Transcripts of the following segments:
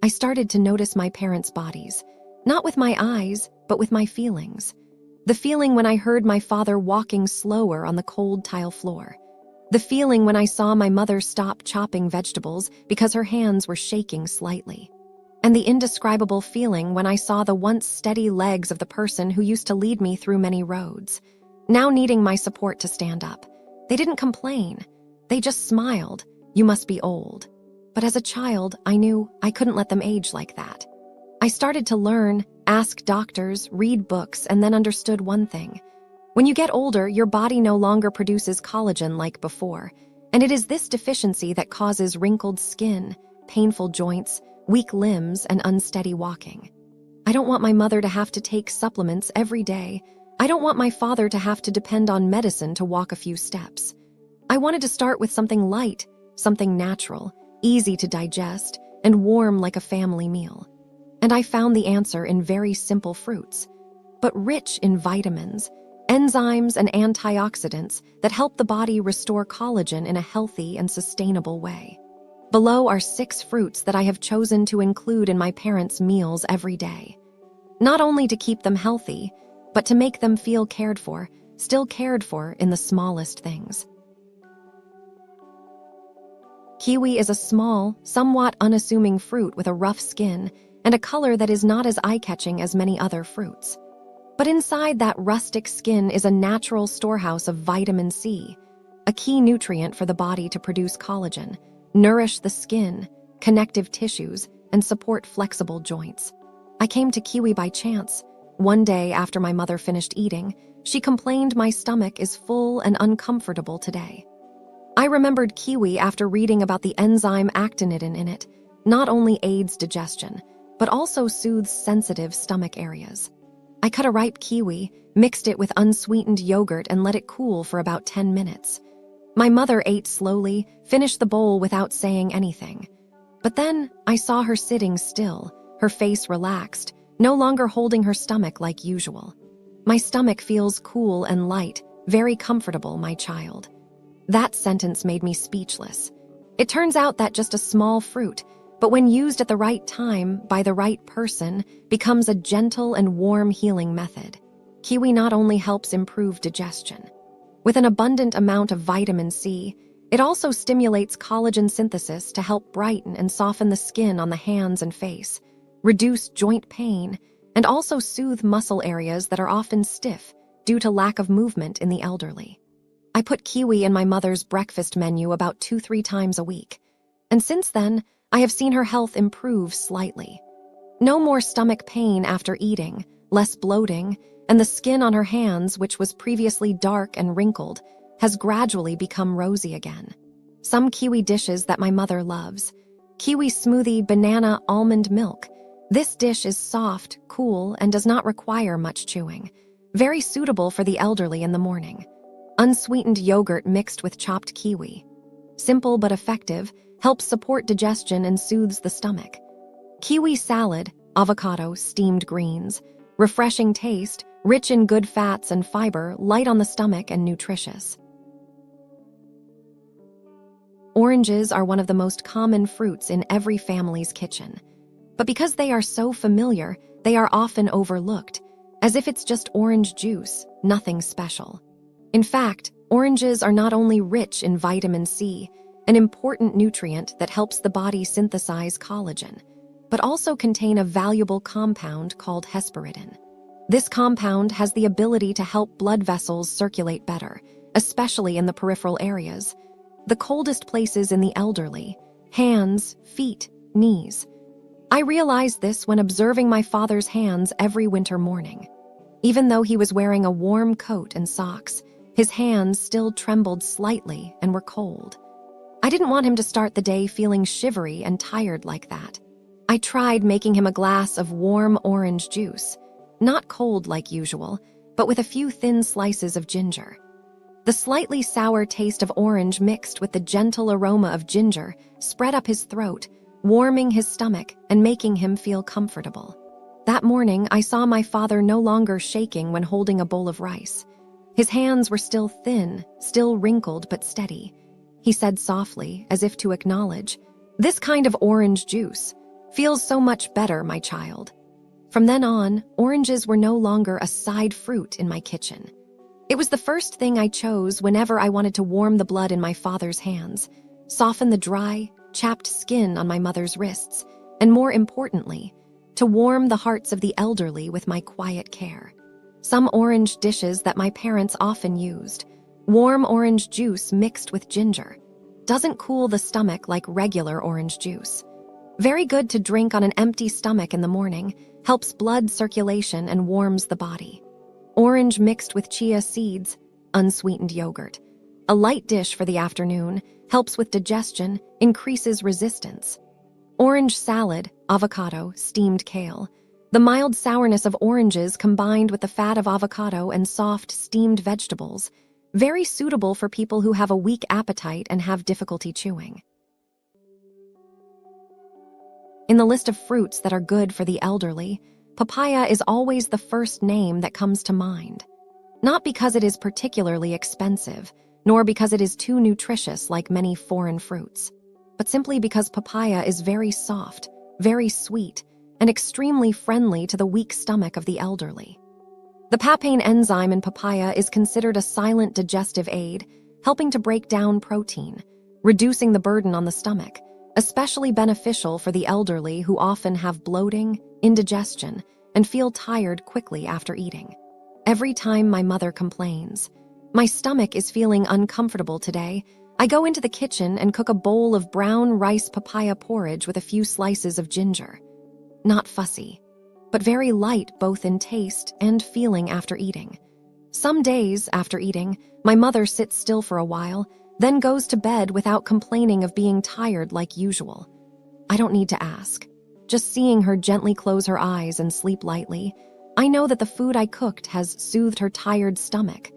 I started to notice my parents' bodies, not with my eyes, but with my feelings. The feeling when I heard my father walking slower on the cold tile floor. The feeling when I saw my mother stop chopping vegetables because her hands were shaking slightly. And the indescribable feeling when I saw the once steady legs of the person who used to lead me through many roads, now needing my support to stand up. They didn't complain. They just smiled. "You must be old." But as a child, I knew I couldn't let them age like that. I started to learn, ask doctors, read books, and then understood one thing. When you get older, your body no longer produces collagen like before, and it is this deficiency that causes wrinkled skin, painful joints, weak limbs, and unsteady walking. I don't want my mother to have to take supplements every day. I don't want my father to have to depend on medicine to walk a few steps. I wanted to start with something light, something natural, easy to digest, and warm like a family meal. And I found the answer in very simple fruits, but rich in vitamins, enzymes, and antioxidants that help the body restore collagen in a healthy and sustainable way. Below are 6 fruits that I have chosen to include in my parents' meals every day. Not only to keep them healthy, but to make them feel cared for, still cared for in the smallest things. Kiwi is a small, somewhat unassuming fruit with a rough skin and a color that is not as eye-catching as many other fruits. But inside that rustic skin is a natural storehouse of vitamin C, a key nutrient for the body to produce collagen, nourish the skin, connective tissues, and support flexible joints. I came to kiwi by chance. One day after my mother finished eating, she complained my stomach is full and uncomfortable today. I remembered kiwi after reading about the enzyme actinidin in it. Not only aids digestion, but also soothes sensitive stomach areas. I cut a ripe kiwi, mixed it with unsweetened yogurt, and let it cool for about 10 minutes. My mother ate slowly, finished the bowl without saying anything. But then I saw her sitting still, her face relaxed, no longer holding her stomach like usual. "My stomach feels cool and light, very comfortable, my child." That sentence made me speechless. It turns out that just a small fruit, but when used at the right time by the right person, becomes a gentle and warm healing method. Kiwi not only helps improve digestion. With an abundant amount of vitamin C, it also stimulates collagen synthesis to help brighten and soften the skin on the hands and face, reduce joint pain, and also soothe muscle areas that are often stiff due to lack of movement in the elderly. I put kiwi in my mother's breakfast menu about 2-3 times a week, and since then, I have seen her health improve slightly. No more stomach pain after eating, less bloating, and the skin on her hands, which was previously dark and wrinkled, has gradually become rosy again. Some kiwi dishes that my mother loves. Kiwi smoothie banana almond milk. This dish is soft, cool, and does not require much chewing. Very suitable for the elderly in the morning. Unsweetened yogurt mixed with chopped kiwi. Simple but effective, helps support digestion and soothes the stomach. Kiwi salad, avocado, steamed greens. Refreshing taste, rich in good fats and fiber, light on the stomach and nutritious. Oranges are one of the most common fruits in every family's kitchen. But because they are so familiar, they are often overlooked, as if it's just orange juice, nothing special. In fact, oranges are not only rich in vitamin C, an important nutrient that helps the body synthesize collagen, but also contain a valuable compound called hesperidin. This compound has the ability to help blood vessels circulate better, especially in the peripheral areas, the coldest places in the elderly, hands, feet, knees. I realized this when observing my father's hands every winter morning. Even though he was wearing a warm coat and socks, his hands still trembled slightly and were cold. I didn't want him to start the day feeling shivery and tired like that. I tried making him a glass of warm orange juice, not cold like usual, but with a few thin slices of ginger. The slightly sour taste of orange mixed with the gentle aroma of ginger spread up his throat, warming his stomach and making him feel comfortable. That morning, I saw my father no longer shaking when holding a bowl of rice. His hands were still thin, still wrinkled but steady. He said softly, as if to acknowledge, "This kind of orange juice. Feels so much better, my child. From then on, oranges were no longer a side fruit in my kitchen. It was the first thing I chose whenever I wanted to warm the blood in my father's hands, soften the dry, chapped skin on my mother's wrists, and more importantly, to warm the hearts of the elderly with my quiet care. Some orange dishes that my parents often used. Warm orange juice mixed with ginger. Doesn't cool the stomach like regular orange juice. Very good to drink on an empty stomach in the morning, helps blood circulation and warms the body. Orange mixed with chia seeds, unsweetened yogurt. A light dish for the afternoon, helps with digestion, increases resistance. Orange salad, avocado, steamed kale. The mild sourness of oranges combined with the fat of avocado and soft steamed vegetables. Very suitable for people who have a weak appetite and have difficulty chewing. In the list of fruits that are good for the elderly, papaya is always the first name that comes to mind. Not because it is particularly expensive, nor because it is too nutritious like many foreign fruits, but simply because papaya is very soft, very sweet, and extremely friendly to the weak stomach of the elderly. The papain enzyme in papaya is considered a silent digestive aid, helping to break down protein, reducing the burden on the stomach, especially beneficial for the elderly who often have bloating, indigestion, and feel tired quickly after eating. Every time my mother complains, "My stomach is feeling uncomfortable today," I go into the kitchen and cook a bowl of brown rice papaya porridge with a few slices of ginger. Not fussy, but very light both in taste and feeling after eating. Some days after eating, my mother sits still for a while, then goes to bed without complaining of being tired like usual. I don't need to ask. Just seeing her gently close her eyes and sleep lightly, I know that the food I cooked has soothed her tired stomach.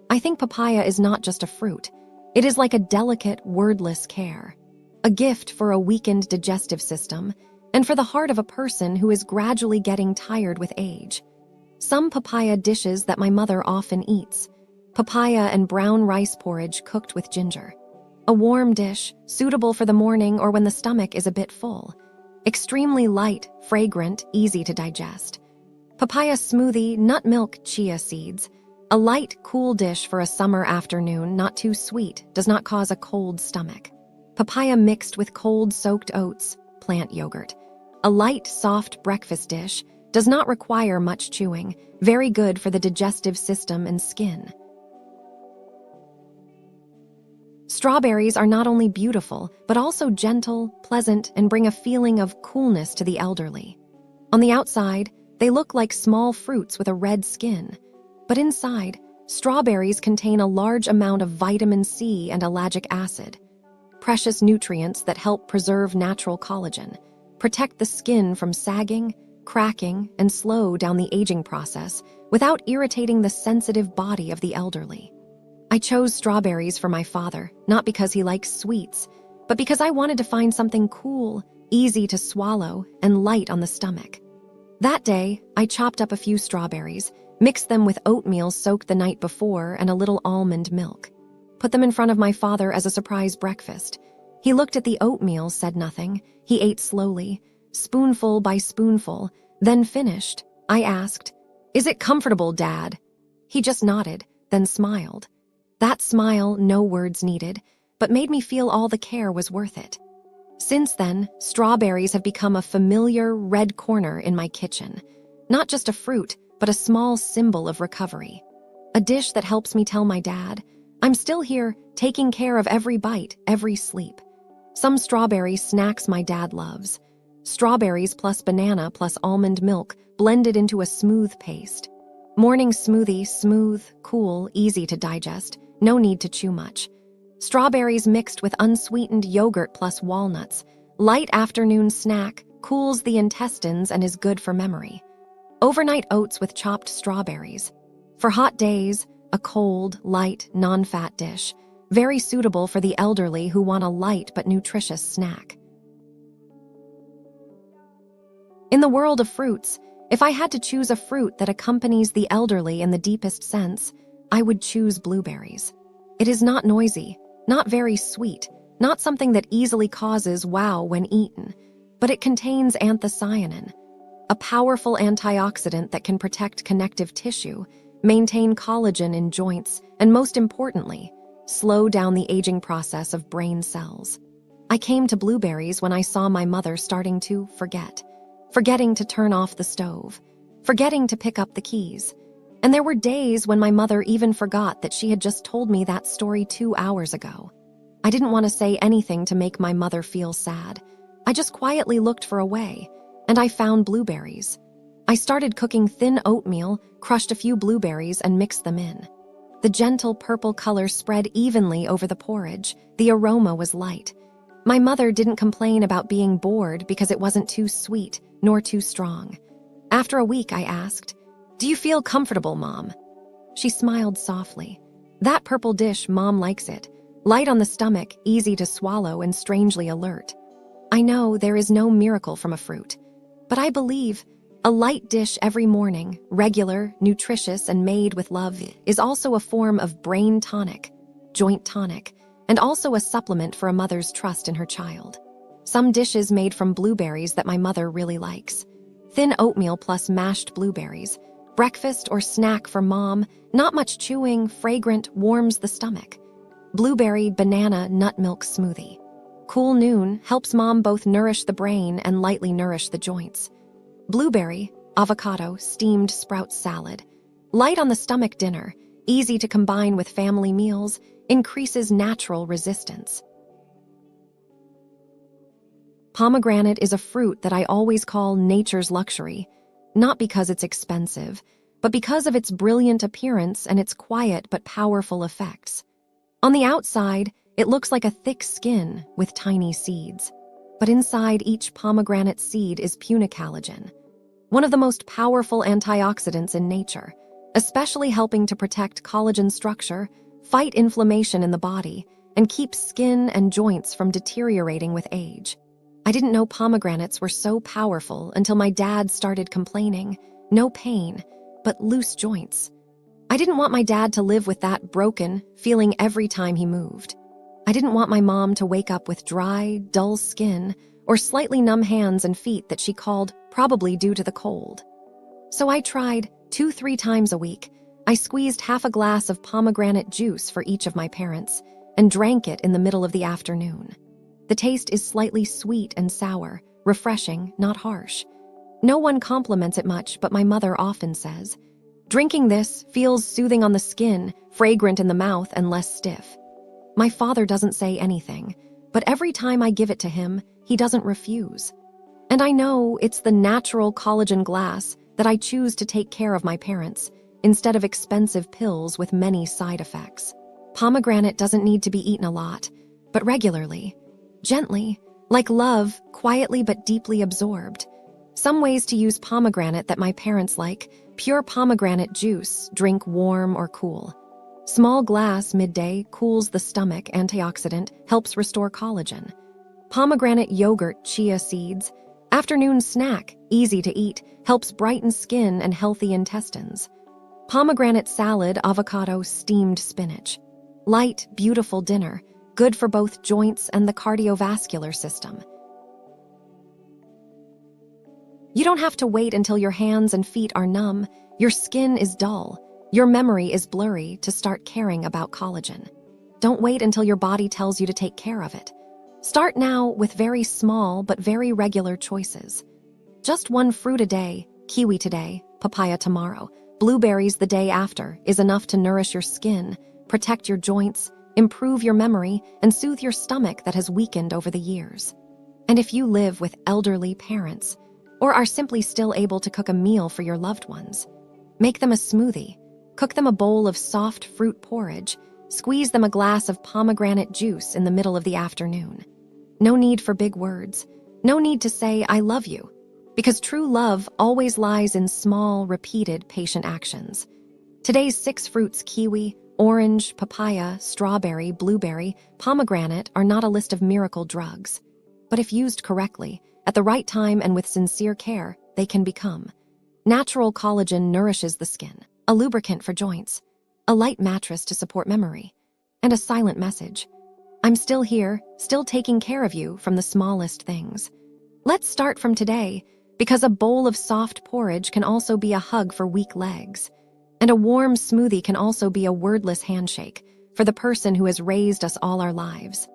I think papaya is not just a fruit. It is like a delicate, wordless care. A gift for a weakened digestive system, and for the heart of a person who is gradually getting tired with age. Some papaya dishes that my mother often eats. Papaya and brown rice porridge cooked with ginger. A warm dish, suitable for the morning or when the stomach is a bit full. Extremely light, fragrant, easy to digest. Papaya smoothie, nut milk, chia seeds. A light, cool dish for a summer afternoon, not too sweet, does not cause a cold stomach. Papaya mixed with cold soaked oats, plant yogurt. A light, soft breakfast dish, does not require much chewing, very good for the digestive system and skin. Strawberries are not only beautiful, but also gentle, pleasant, and bring a feeling of coolness to the elderly. On the outside, they look like small fruits with a red skin. But inside, strawberries contain a large amount of vitamin C and ellagic acid, precious nutrients that help preserve natural collagen, protect the skin from sagging, cracking, and slow down the aging process without irritating the sensitive body of the elderly. I chose strawberries for my father, not because he likes sweets, but because I wanted to find something cool, easy to swallow, and light on the stomach. That day, I chopped up a few strawberries, mixed them with oatmeal soaked the night before and a little almond milk. Put them in front of my father as a surprise breakfast. He looked at the oatmeal, said nothing. He ate slowly, spoonful by spoonful, then finished. I asked, "Is it comfortable, Dad?" He just nodded, then smiled. That smile, no words needed, but made me feel all the care was worth it. Since then, strawberries have become a familiar red corner in my kitchen. Not just a fruit, but a small symbol of recovery. A dish that helps me tell my dad, I'm still here, taking care of every bite, every sleep. Some strawberry snacks my dad loves. Strawberries plus banana plus almond milk blended into a smooth paste. Morning smoothie, smooth, cool, easy to digest, no need to chew much. Strawberries mixed with unsweetened yogurt plus walnuts. Light afternoon snack, cools the intestines and is good for memory. Overnight oats with chopped strawberries. For hot days, a cold, light, non-fat dish. Very suitable for the elderly who want a light but nutritious snack. In the world of fruits, if I had to choose a fruit that accompanies the elderly in the deepest sense, I would choose blueberries. It is not noisy, not very sweet, not something that easily causes wow when eaten, but it contains anthocyanin, a powerful antioxidant that can protect connective tissue, maintain collagen in joints, and most importantly, slow down the aging process of brain cells. I came to blueberries when I saw my mother starting to forgetting to turn off the stove, forgetting to pick up the keys. And there were days when my mother even forgot that she had just told me that story 2 hours ago. I didn't want to say anything to make my mother feel sad. I just quietly looked for a way, and I found blueberries. I started cooking thin oatmeal, crushed a few blueberries, and mixed them in. The gentle purple color spread evenly over the porridge. The aroma was light. My mother didn't complain about being bored because it wasn't too sweet nor too strong. After a week, I asked, "Do you feel comfortable, Mom?" She smiled softly. "That purple dish, Mom likes it. Light on the stomach, easy to swallow, and strangely alert." I know there is no miracle from a fruit, but I believe a light dish every morning, regular, nutritious, and made with love, is also a form of brain tonic, joint tonic, and also a supplement for a mother's trust in her child. Some dishes made from blueberries that my mother really likes. Thin oatmeal plus mashed blueberries. Breakfast or snack for Mom, not much chewing, fragrant, warms the stomach. Blueberry banana nut milk smoothie. Cool noon, helps Mom both nourish the brain and lightly nourish the joints. Blueberry, avocado, steamed sprout salad. Light on the stomach dinner, easy to combine with family meals, increases natural resistance. Pomegranate is a fruit that I always call nature's luxury, not because it's expensive, but because of its brilliant appearance and its quiet but powerful effects. On the outside, it looks like a thick skin with tiny seeds, but inside each pomegranate seed is punicalagin, one of the most powerful antioxidants in nature, especially helping to protect collagen structure, fight inflammation in the body, and keep skin and joints from deteriorating with age. I didn't know pomegranates were so powerful until my dad started complaining. No pain, but loose joints. I didn't want my dad to live with that broken feeling every time he moved. I didn't want my mom to wake up with dry, dull skin or slightly numb hands and feet that she called probably due to the cold. So I tried 2-3 times a week. I squeezed half a glass of pomegranate juice for each of my parents and drank it in the middle of the afternoon. The taste is slightly sweet and sour, refreshing, not harsh. No one compliments it much, but my mother often says, "Drinking this feels soothing on the skin, fragrant in the mouth, and less stiff." My father doesn't say anything, but every time I give it to him, he doesn't refuse. And I know it's the natural collagen glass that I choose to take care of my parents, instead of expensive pills with many side effects. Pomegranate doesn't need to be eaten a lot, but regularly. Gently, like love, quietly but deeply absorbed. Some ways to use pomegranate that my parents like: pure pomegranate juice, drink warm or cool. Small glass midday, cools the stomach, antioxidant, helps restore collagen. Pomegranate yogurt, chia seeds. Afternoon snack, easy to eat, helps brighten skin and healthy intestines. Pomegranate salad, avocado, steamed spinach. Light, beautiful dinner, good for both joints and the cardiovascular system. You don't have to wait until your hands and feet are numb, your skin is dull, your memory is blurry to start caring about collagen. Don't wait until your body tells you to take care of it. Start now with very small but very regular choices. Just one fruit a day, kiwi today, papaya tomorrow, blueberries the day after, is enough to nourish your skin, protect your joints, improve your memory, and soothe your stomach that has weakened over the years. And if you live with elderly parents, or are simply still able to cook a meal for your loved ones, make them a smoothie, cook them a bowl of soft fruit porridge, squeeze them a glass of pomegranate juice in the middle of the afternoon. No need for big words, no need to say "I love you," because true love always lies in small, repeated, patient actions. Today's 6 fruits, kiwi, orange, papaya, strawberry, blueberry, pomegranate, are not a list of miracle drugs. But if used correctly, at the right time and with sincere care, they can become. Natural collagen nourishes the skin, a lubricant for joints, a light mattress to support memory, and a silent message: I'm still here, still taking care of you from the smallest things. Let's start from today, because a bowl of soft porridge can also be a hug for weak legs. And a warm smoothie can also be a wordless handshake for the person who has raised us all our lives.